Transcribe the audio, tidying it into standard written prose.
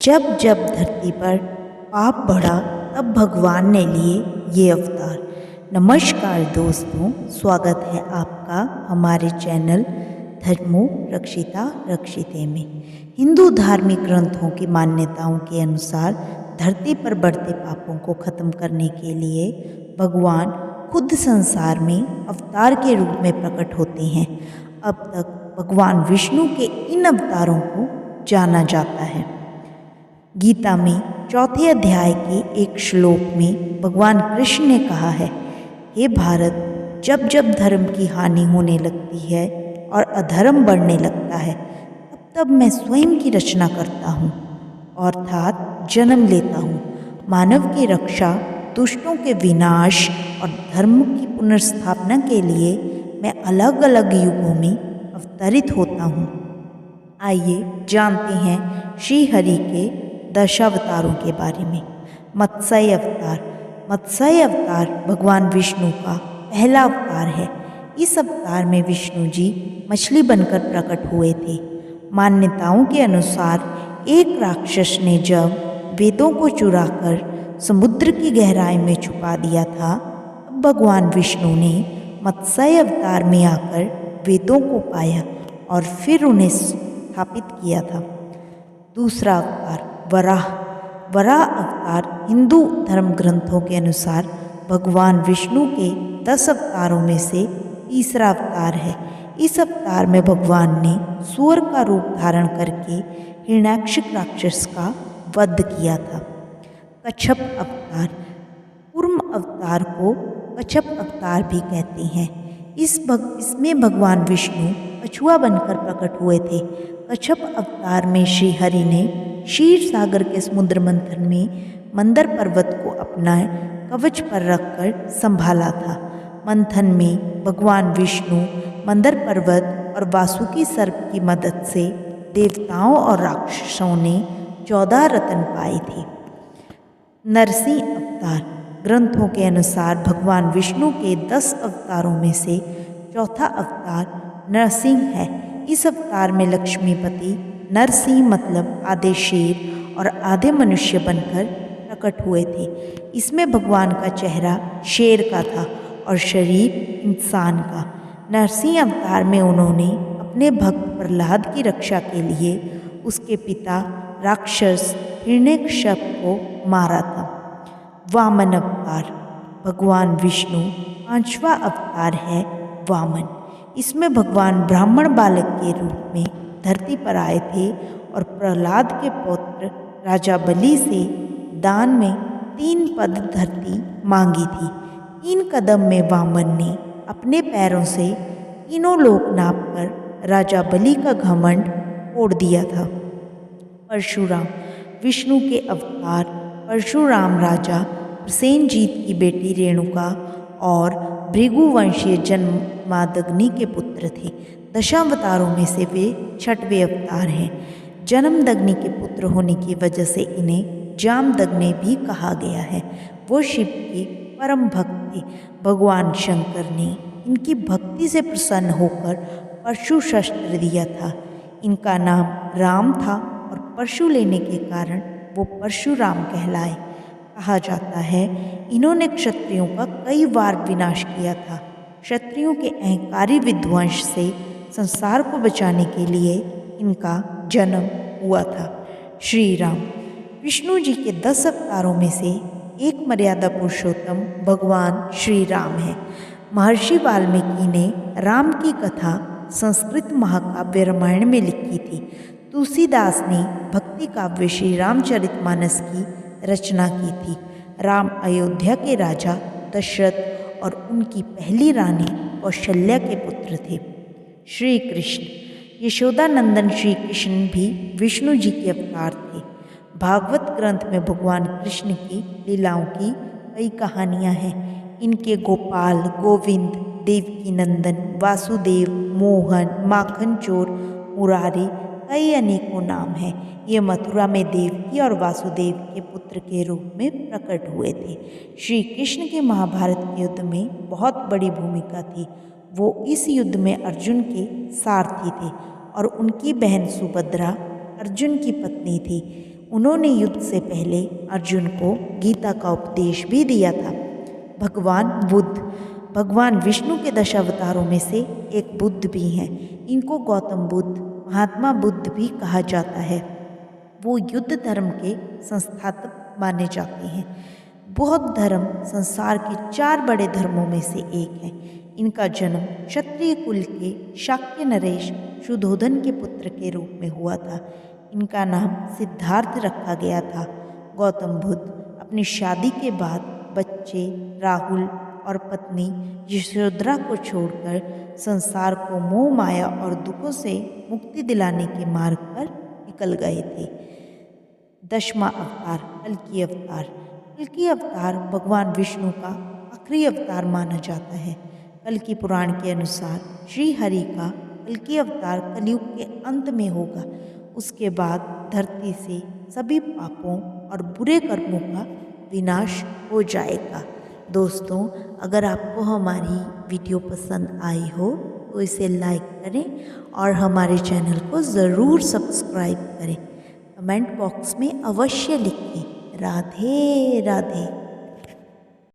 जब जब धरती पर पाप बढ़ा तब भगवान ने लिए ये अवतार। नमस्कार दोस्तों, स्वागत है आपका हमारे चैनल धर्मो रक्षिता रक्षिते में। हिंदू धार्मिक ग्रंथों की मान्यताओं के अनुसार धरती पर बढ़ते पापों को खत्म करने के लिए भगवान खुद संसार में अवतार के रूप में प्रकट होते हैं। अब तक भगवान विष्णु के इन अवतारों को जाना जाता है। गीता में चौथे अध्याय के एक श्लोक में भगवान कृष्ण ने कहा है, हे भारत, जब जब धर्म की हानि होने लगती है और अधर्म बढ़ने लगता है, तब तब मैं स्वयं की रचना करता हूँ, अर्थात जन्म लेता हूँ। मानव की रक्षा, दुष्टों के विनाश और धर्म की पुनर्स्थापना के लिए मैं अलग अलग युगों में अवतरित होता हूँ। आइए जानते हैं श्री हरि के दशावतारों के बारे में। मत्स्य अवतार। मत्स्य अवतार भगवान विष्णु का पहला अवतार है। इस अवतार में विष्णु जी मछली बनकर प्रकट हुए थे। मान्यताओं के अनुसार एक राक्षस ने जब वेदों को चुराकर समुद्र की गहराई में छुपा दिया था, तब भगवान विष्णु ने मत्स्य अवतार में आकर वेदों को पाया और फिर उन्हें स्थापित किया था। दूसरा अवतार वराह। वराह अवतार हिंदू धर्म ग्रंथों के अनुसार भगवान विष्णु के 10 अवतारों में से तीसरा अवतार है। इस अवतार में भगवान ने सूअर का रूप धारण करके हिरण्याक्ष राक्षस का वध किया था। कच्छप अवतार। कूर्म अवतार को कच्छप अवतार भी कहते हैं। इसमें भगवान विष्णु कछुआ बनकर प्रकट हुए थे। कच्छप अवतार में श्री हरि ने क्षीर सागर के समुद्र मंथन में मंदर पर्वत को अपना कवच पर रखकर संभाला था। मंथन में भगवान विष्णु मंदर पर्वत और वासुकी सर्प की मदद से देवताओं और राक्षसों ने 14 रत्न पाए थे। नरसिंह अवतार। ग्रंथों के अनुसार भगवान विष्णु के 10 अवतारों में से चौथा अवतार नरसिंह है। इस अवतार में लक्ष्मीपति नरसिंह मतलब आधे शेर और आधे मनुष्य बनकर प्रकट हुए थे। इसमें भगवान का चेहरा शेर का था और शरीर इंसान का। नरसिंह अवतार में उन्होंने अपने भक्त प्रहलाद की रक्षा के लिए उसके पिता राक्षस हिरण्यकश्यप को मारा था। वामन अवतार। भगवान विष्णु 5वां अवतार है वामन। इसमें भगवान ब्राह्मण बालक के रूप में धरती पर आए थे और प्रहलाद के पुत्र राजा बलि से दान में 3 पद धरती मांगी थी। 3 कदम में वामन ने अपने पैरों से तीनों लोक नापकर राजा बलि का घमंड तोड़ दिया था। परशुराम। विष्णु के अवतार परशुराम राजा प्रसेनजीत की बेटी रेणुका और भृगुवंशीय जन्मादग्नि के पुत्र थे। दशावतारों में से वे 6वें अवतार हैं। जन्मदग्नि के पुत्र होने की वजह से इन्हें जामदग्नि भी कहा गया है। वो शिव के परम भक्त थे। भगवान शंकर ने इनकी भक्ति से प्रसन्न होकर परशु शस्त्र दिया था। इनका नाम राम था और परशु लेने के कारण वो परशुराम कहलाए। कहा जाता है इन्होंने क्षत्रियों का कई बार विनाश किया था। क्षत्रियों के अहंकारी विध्वंस से संसार को बचाने के लिए इनका जन्म हुआ था। श्री राम। विष्णु जी के 10 अवतारों में से एक मर्यादा पुरुषोत्तम भगवान श्री राम है। महर्षि वाल्मीकि ने राम की कथा संस्कृत महाकाव्य रामायण में लिखी थी। तुलसीदास ने भक्ति काव्य श्री रामचरितमानस की रचना की थी। राम अयोध्या के राजा दशरथ और उनकी पहली रानी कौशल्या के पुत्र थे। श्री कृष्ण। यशोदानंदन श्री कृष्ण भी विष्णु जी के अवतार थे। भागवत ग्रंथ में भगवान कृष्ण की लीलाओं की कई कहानियाँ हैं। इनके गोपाल, गोविंद, देवकी नंदन, वासुदेव, मोहन, माखन चोर, मुरारी कई अनेकों नाम हैं। ये मथुरा में देवकी और वासुदेव के पुत्र के रूप में प्रकट हुए थे। श्री कृष्ण के महाभारत के युद्ध में बहुत बड़ी भूमिका थी। वो इस युद्ध में अर्जुन के सारथी थे और उनकी बहन सुभद्रा अर्जुन की पत्नी थी। उन्होंने युद्ध से पहले अर्जुन को गीता का उपदेश भी दिया था। भगवान बुद्ध भगवान विष्णु के 10 अवतारों में से एक बुद्ध भी हैं। इनको गौतम बुद्ध, महात्मा बुद्ध भी कहा जाता है। वो युद्ध धर्म के संस्थापक माने जाते हैं। बौद्ध धर्म संसार के 4 बड़े धर्मों में से एक है। इनका जन्म क्षत्रिय कुल के शाक्य नरेश शुद्धोधन के पुत्र के रूप में हुआ था। इनका नाम सिद्धार्थ रखा गया था। गौतम बुद्ध अपनी शादी के बाद बच्चे राहुल और पत्नी यशोधरा को छोड़कर संसार को मोह माया और दुखों से मुक्ति दिलाने के मार्ग पर निकल गए थे। 10वां अवतार कल्कि अवतार। कल्कि अवतार भगवान विष्णु का आखिरी अवतार माना जाता है। कल्कि पुराण के अनुसार श्री हरि का कल्कि अवतार कलयुग के अंत में होगा। उसके बाद धरती से सभी पापों और बुरे कर्मों का विनाश हो जाएगा। दोस्तों, अगर आपको हमारी वीडियो पसंद आई हो तो इसे लाइक करें और हमारे चैनल को ज़रूर सब्सक्राइब करें। कमेंट बॉक्स में अवश्य लिखें। राधे राधे।